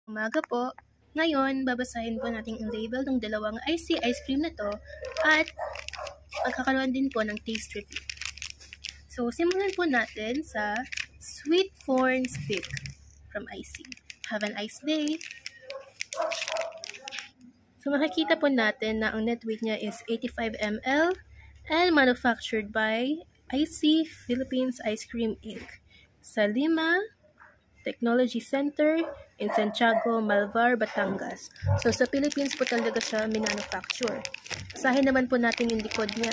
Umaga po. Ngayon, babasahin po natin ang label ng dalawang icy ice cream na to at magkakaroon din po ng taste review. So, simulan po natin sa sweet corn stick from icy. Have an ice day! So, makikita po natin na ang net weight niya is 85 ml and manufactured by Icy Philippines Ice Cream Inc. sa Lima Technology Center in Santiago, Malvar, Batangas. So, sa Philippines po talaga siya minanufacture. Basahin naman po natin yung likod niya.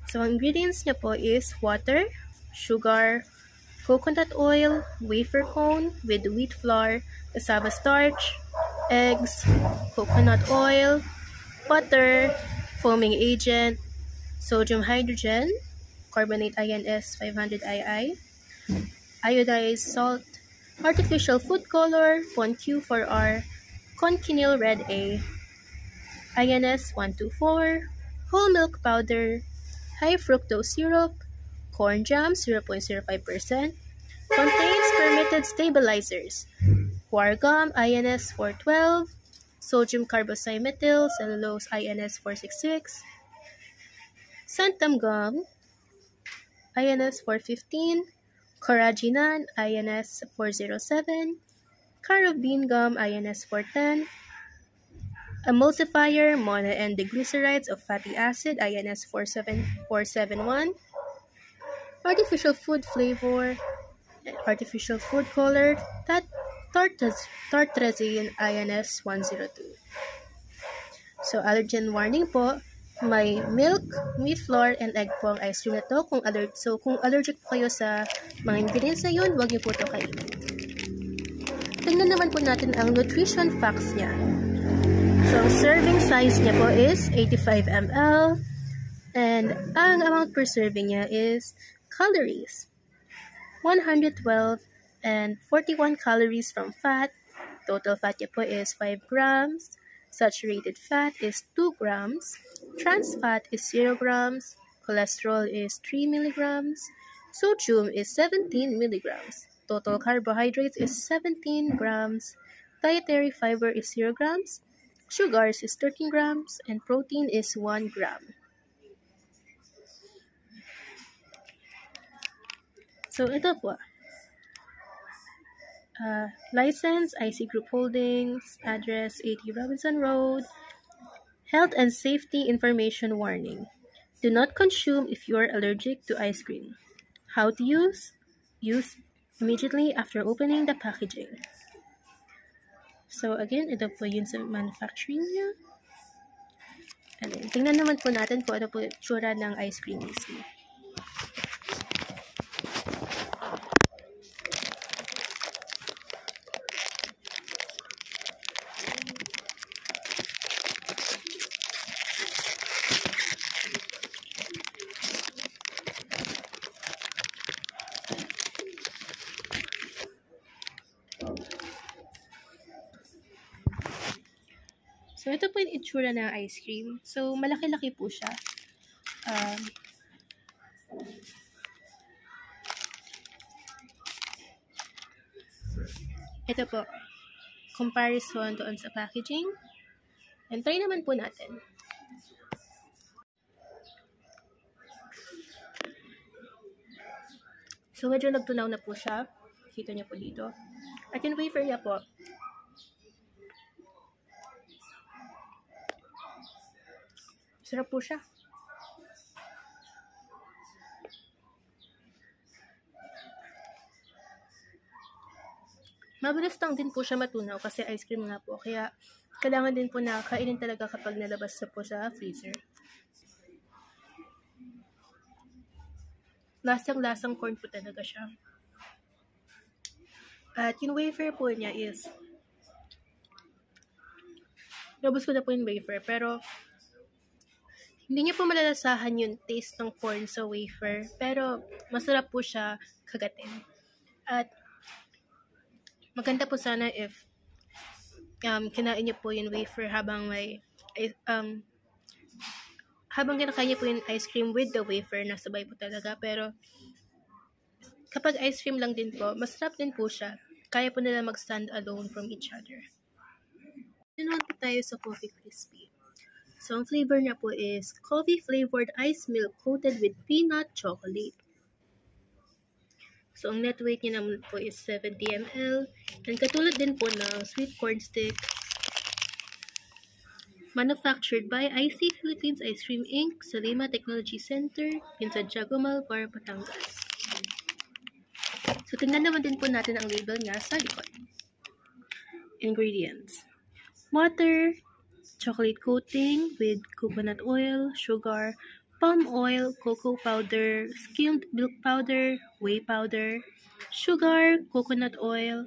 So, ang ingredients niya po is water, sugar, coconut oil, wafer cone with wheat flour, cassava starch, eggs, coconut oil, butter, foaming agent, sodium hydrogen, carbonate INS 500 II, iodized salt, artificial food color 1Q4R, Conchinyl red A, INS 124, whole milk powder, high fructose syrup, corn jam 0.05%, contains permitted stabilizers, guar gum INS 412, sodium carboxymethyl cellulose INS 466, xanthan gum INS 415, carrageenan INS 407, carabine gum INS 410, emulsifier mono and diglycerides of fatty acid INS 471, artificial food flavor, artificial food color, tartrazine INS 102. So, allergen warning po, may milk, wheat flour, and egg po ang ice cream na to. Kung allergic po kayo sa mga ingredients na yun, huwag niyo po ito kainin. Tingnan naman po natin ang nutrition facts niya. So, serving size niya po is 85 ml. And ang amount per serving niya is calories. 112 and 41 calories from fat. Total fat niya po is 5 grams. Saturated fat is 2 grams. Trans fat is 0 grams. Cholesterol is 3 milligrams. Sodium is 17 milligrams. Total carbohydrates is 17 grams. Dietary fiber is 0 grams. Sugars is 13 grams. And protein is 1 gram. So, ito po. License, IC Group Holdings, address 80 Robinson Road, health and safety information warning. Do not consume if you are allergic to ice cream. How to use? Use immediately after opening the packaging. So again, ito po yun sa manufacturing niya. And then, tingnan naman po natin kung ano po yung tsura ng ice cream mismo. So, ito po yung itsura ng ice cream. So, malaki-laki po siya. Ito po. Comparison doon sa packaging. And try naman po natin. So, medyo nagtunaw na po siya. Kita niyo po dito. At yung wafer niya po, sarap po siya. Mabilis lang din po siya matunaw kasi ice cream nga po. Kaya kailangan din po na kainin talaga kapag nalabas na po sa freezer. Lasang-lasang corn po talaga siya. At yung wafer po niya is, nabos ko na po yung wafer, pero hindi niyo po malalasahan yung taste ng corn sa wafer, pero masarap po siya kagatin. At maganda po sana if kinain niyo po yung wafer habang habang kinakain niyo po yung ice cream with the wafer, nasabay po talaga. Pero kapag ice cream lang din po, masarap din po siya. kaya po nila mag-stand alone from each other. Naman po tayo sa Coffee Crispy. So, ang flavor niya po is coffee-flavored ice milk coated with peanut chocolate. So, ang net weight niya naman po is 70 ml. And katulad din po ng sweet corn stick, manufactured by IC Philippines Ice Cream Inc. sa Lima Technology Center in Santiago, Malvar, Batangas. So, tingnan naman din po natin ang label niya sa likod. Ingredients: water, chocolate coating with coconut oil, sugar, palm oil, cocoa powder, skimmed milk powder, whey powder, sugar, coconut oil,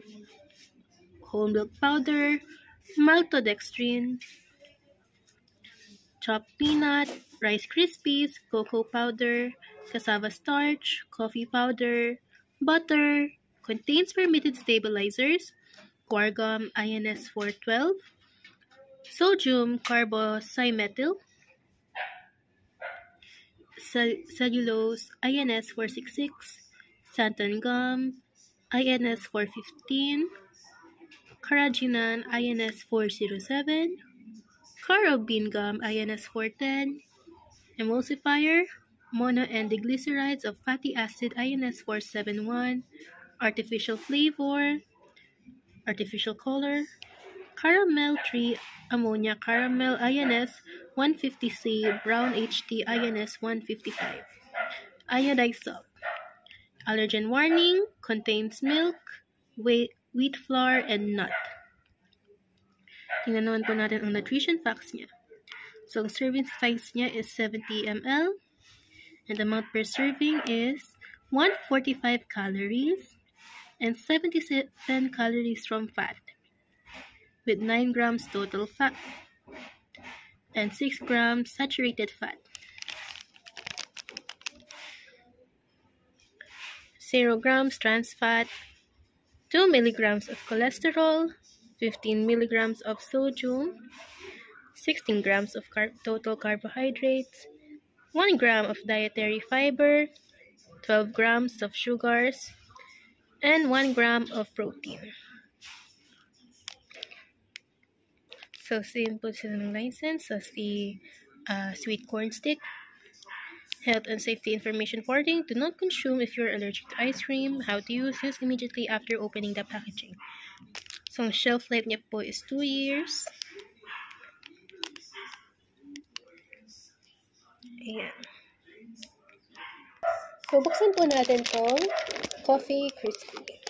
whole milk powder, maltodextrin, chopped peanut, Rice Krispies, cocoa powder, cassava starch, coffee powder, butter, contains permitted stabilizers, guar gum INS 412, sodium carboxymethyl, cellulose INS 466, xanthan gum INS 415, carrageenan INS 407, carob bean gum INS 410, emulsifier, mono and diglycerides of fatty acid INS 471, artificial flavor, artificial color, caramel tree ammonia caramel INS 150C, brown HT INS 155, iodized salt. Allergen warning, contains milk, wheat flour, and nut. Tingnan naman po natin ang nutrition facts niya. So, ang serving size niya is 70 ml. And the amount per serving is 145 calories and 77 calories from fat, with 9 grams total fat and 6 grams saturated fat. 0 grams trans fat, 2 milligrams of cholesterol, 15 milligrams of sodium, 16 grams of total carbohydrates, 1 gram of dietary fiber, 12 grams of sugars, and 1 gram of protein. So, same po sila ng license as the sweet corn stick. Health and safety information warning: do not consume if you're allergic to ice cream. How to use immediately after opening the packaging. So, ang shelf life niya po is 2 years. Ayan. So, buksan po natin tong Coffee Crispy.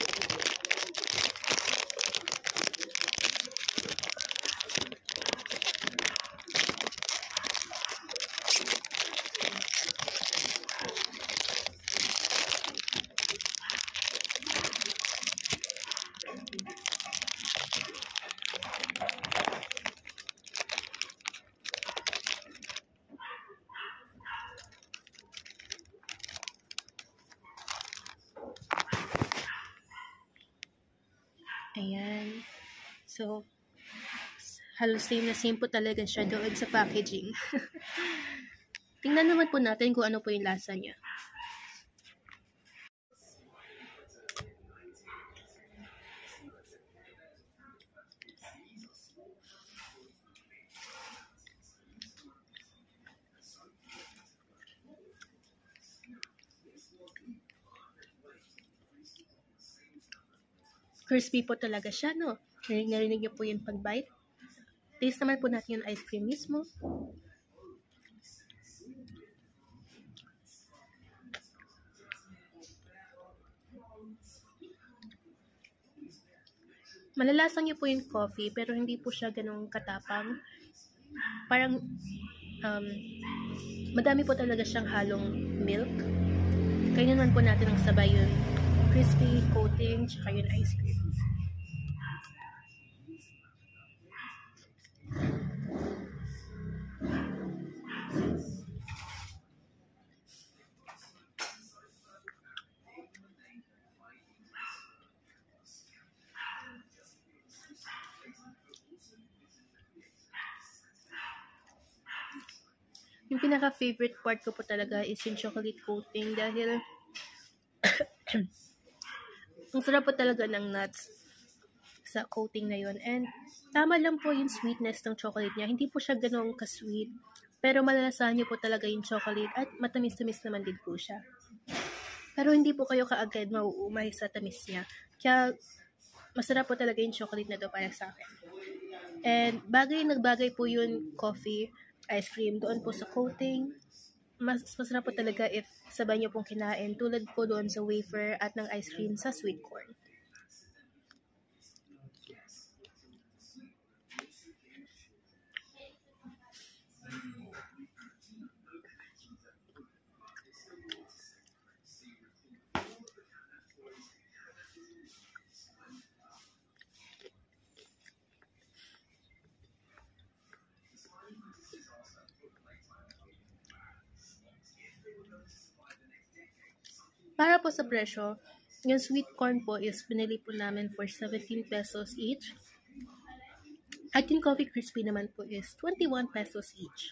Ayan. So, halos same na same po talaga siya doon sa packaging. Tingnan naman po natin kung ano po yung lasa niya. Crispy po talaga siya, no? Narinig niyo po yung pag-bite. Taste naman po natin yung ice cream mismo. Malalasang niyo po yung coffee, pero hindi po siya ganong katapang. Parang, madami po talaga siyang halong milk. Kaya naman po natin ang sabay yung crispy coating, tsaka yung ice cream. Yung pinaka-favorite part ko po talaga is yung chocolate coating dahil ang sarap po talaga ng nuts. sa coating na yun. And tama lang po yung sweetness ng chocolate niya. Hindi po siya ganong ka-sweet. Pero malalasahan niyo po talaga yung chocolate at matamis-tamis naman din po siya. Pero hindi po kayo kaagad mauumay sa tamis niya. Kaya masarap po talaga yung chocolate na to para sa akin. And nagbagay po yung coffee, ice cream doon po sa coating. Masarap po talaga if sabay niyo pong kinain tulad po doon sa wafer at ng ice cream sa sweet corn. Para po sa presyo, yung sweet corn po is pinili po namin for 17 pesos each. At yung coffee crispy naman po is 21 pesos each.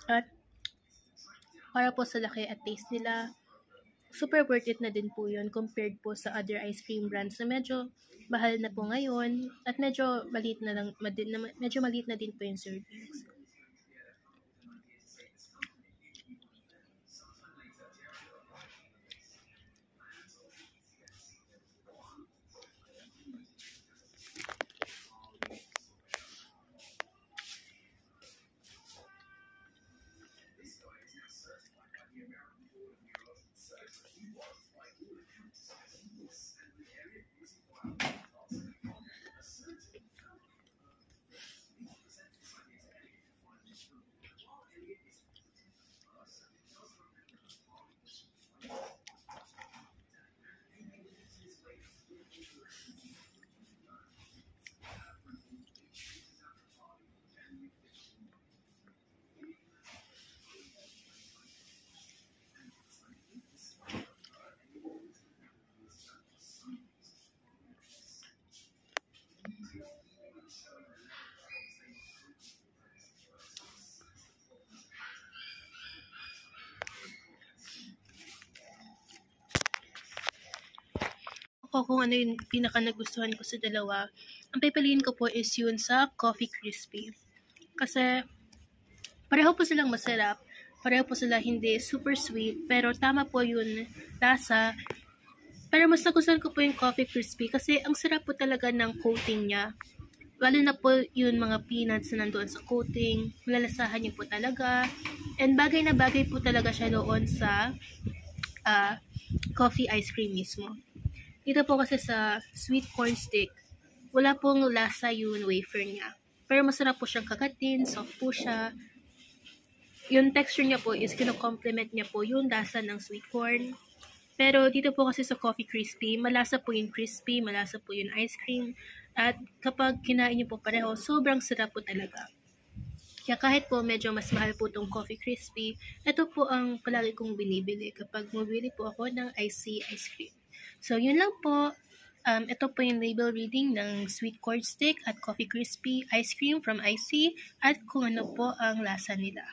At para po sa laki at taste nila, super worth it na din po yun compared po sa other ice cream brands na medyo mahal na po ngayon at medyo maliit na din po yung servings. Ako kung ano yung pinaka nagustuhan ko sa dalawa, ang pipiliin ko po is yun sa coffee crispy. Kasi pareho po silang masarap, pareho po sila hindi super sweet, pero tama po yun lasa. Pero mas nagustuhan ko po yung coffee crispy kasi ang sarap po talaga ng coating niya. Lalo na po yun mga peanuts na nandoon sa coating, malalasahan niyo po talaga. And bagay na bagay po talaga siya doon sa coffee ice cream mismo. Dito po kasi sa sweet corn stick, wala pong lasa yung wafer niya. Pero masarap po siyang kagatin, soft po siya. Yung texture niya po is kino-complement niya po yung lasa ng sweet corn. Pero dito po kasi sa coffee crispy, malasa po yung crispy, malasa po yung ice cream. At kapag kinain niyo po pareho, sobrang sarap po talaga. Kaya kahit po medyo mas mahal po itong coffee crispy, ito po ang palagi kong binibili kapag mabili po ako ng IC ice cream. So, yun lang po. Ito po yung label reading ng sweet corn stick at coffee crispy ice cream from IC at kung ano po ang lasa nila.